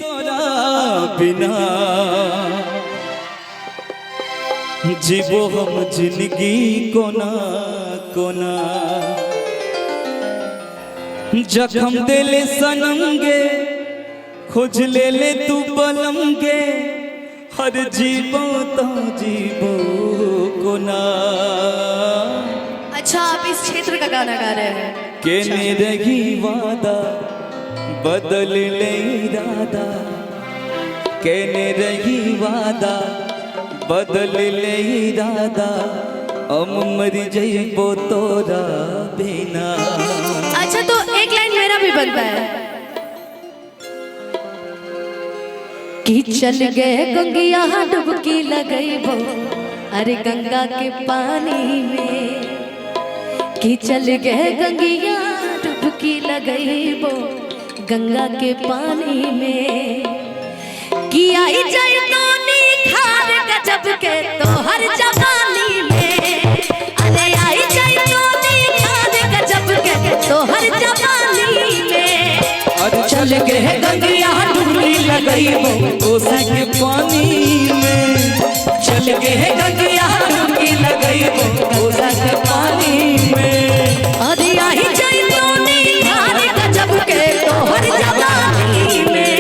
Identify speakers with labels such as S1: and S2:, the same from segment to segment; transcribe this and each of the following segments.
S1: तोरा बिना जीवो हम जिंदगी कोना कोना जखम दिले सनम गे खोज ले ले तू बलम गे हर जीवो तो जीवो कोना।
S2: अच्छा, आप इस क्षेत्र का गाना गा रहे हैं।
S1: केने रही वादा बदल ले इरादा, केने रही वादा बदल ले इरादा, हम मर जइबो तोरा बिना।
S2: अच्छा, तो एक लाइन मेरा भी बनता है कि चल गए गंगिया डुबकी लगइबो अरे गंगा के पानी में, कि चल गए गंगिया डुबकी लगइबो गंगा के पानी में, कि आई जाए तो निखार गजब के तो हर जवानी में, अरे आई जाए तो निखार गजब के तो हर जवानी में।
S1: अरे चल गए गंगिया डुबकी लगइबो कोसे के पानी में, चल गए गंगिया डुबकी लगइबो कोसे के पानी में।
S2: अरे आई जाए तो निखार गजब के तो हर जवानी में,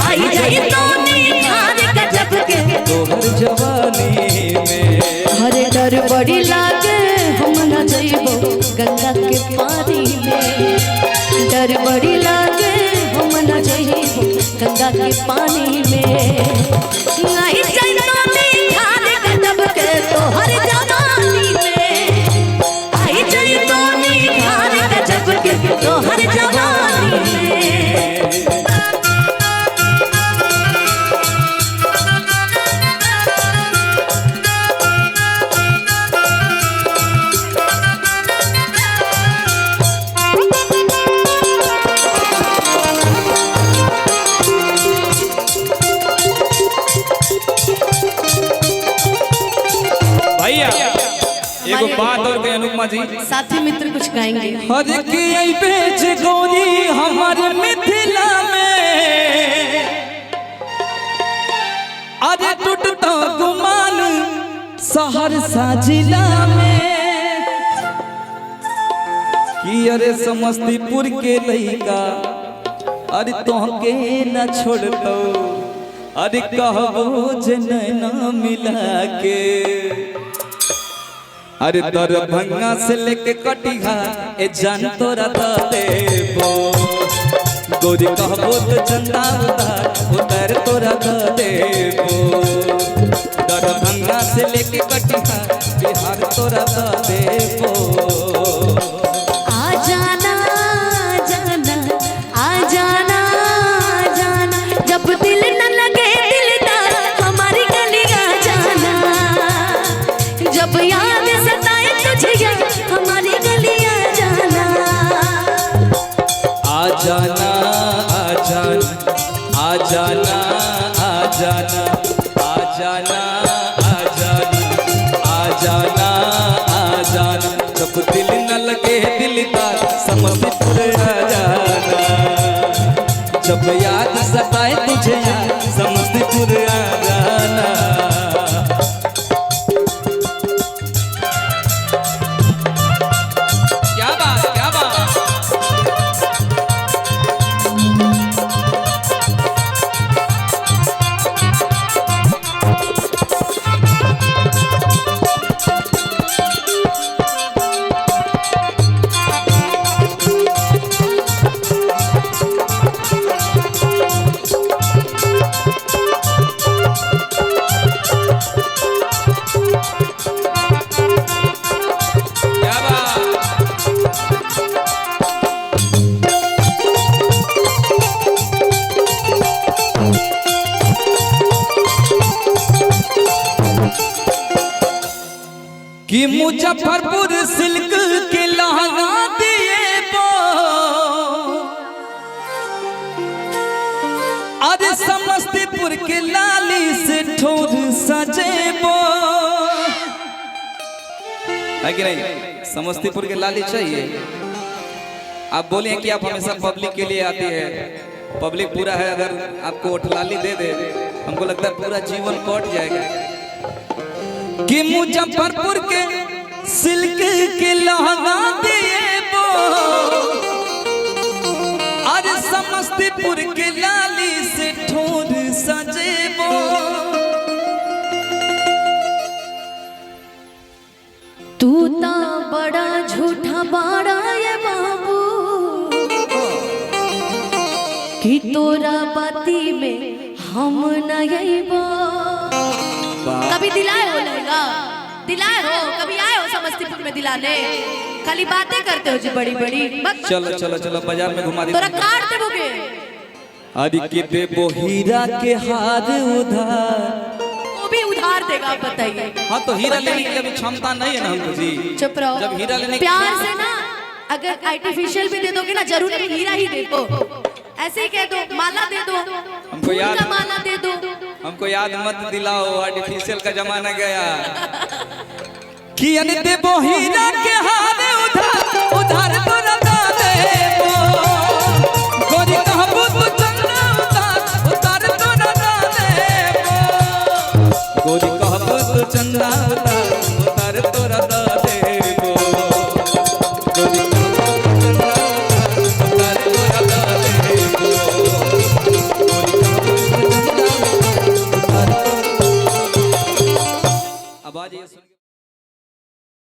S2: आई जाए तो निखार गजब के
S1: तो हर जवानी में।
S2: हरे डर बड़ी लागे हम न जइबो गंगा के पानी में, डर बड़ी लागे हम न जइबो गंगा के पानी में। आई जाए तो निखार गजब के तो हर जवानी में, आई जाए तो निखार गजब के तो हर जवानी में।
S1: भैया एगो बात और के अनुपमा जी,
S2: साथी मित्र कुछ गाएंगे।
S1: हर की बेच गोरी हमारे मिथिला में, अरे टूटता गुमान सहरसा जिला में, कि अरे समस्तीपुर के लइका अरे तोहके न छोड़तो, अरे कहबो जे नैना मिला के, अरे दरभंगा से लेके कटिहार ए जान तोरा द देबो, गोरी कहबो तो चंदा उतार तोरा द देबो, दरभंगा से लेके कटिहार बिहार तोरा द देबो।
S2: आ जाना जाना आ जाना जाना, जब दिल न लगे दिलदार हमारी गलियां जाना, जब याद सताए तुझे यार हमारी गलियां जाना।
S1: आ जाना आ जाना आ जाना आ जाना आ जाना आ जाना आ जाना आ जाना, जब दिल न लगे दिलदार समस्तीपुर आ जाना, जब याद सताए तुझे यार समस्तीपुर आ जाना। क्या बात क्या बात। कि मुजफ्फरपुर सिल्क के लहंगा दिए बो, अरे समस्तीपुर के लाली से ठोर सजेबो, है कि नहीं? समस्तीपुर के लाली चाहिए। आप बोले कि आप हमेशा पब्लिक के लिए आते हैं, पब्लिक पूरा है, अगर आपको ओठलाली दे दे हमको लगता है पूरा जीवन कट जाएगा। कि मुजफ्फरपुर के सिल्क के लहंगा दिए वो, आज समस्तीपुर के लाली से ठोर सजे वो।
S2: तू ता बड़ा झूठा बाड़ा ये बाबू, कि तोरा बाती में हम नहीं बो। कभी दिलाए हो लहंगा, दिलाए हो, कभी आए हो समस्तीपुर में दिलाने? खाली बातें करते हो जी बड़ी बड़ी।
S1: चलो चलो चलो बाजार में घुमा दे।
S2: तोरा काट देबोगे।
S1: अरे के देबो हीरा के हार उधार,
S2: वो भी उधार देगा, बताइए।
S1: हाँ तो हीरा लेने की अभी क्षमता नहीं है ना हमको जी।
S2: चुप रहो।
S1: जब हीरा लेने
S2: प्यार से ना, अगर आर्टिफिशियल भी दे दोगे ना, जरूरी नहीं हीरा ही दे दो, ऐसे ही कह दो, माला दे दो,
S1: हमको याद,
S2: माला दे दो।
S1: हमको याद मत दिलाओ, आर्टिफिशियल का जमाना गया। कि अन देबो हीरा के हार उधार, उधार तो लगा देबो। गोरी कहबो तो चंदा उधार, उधार तो लगा देबो। गोरी कहबो तो चंदा उधार।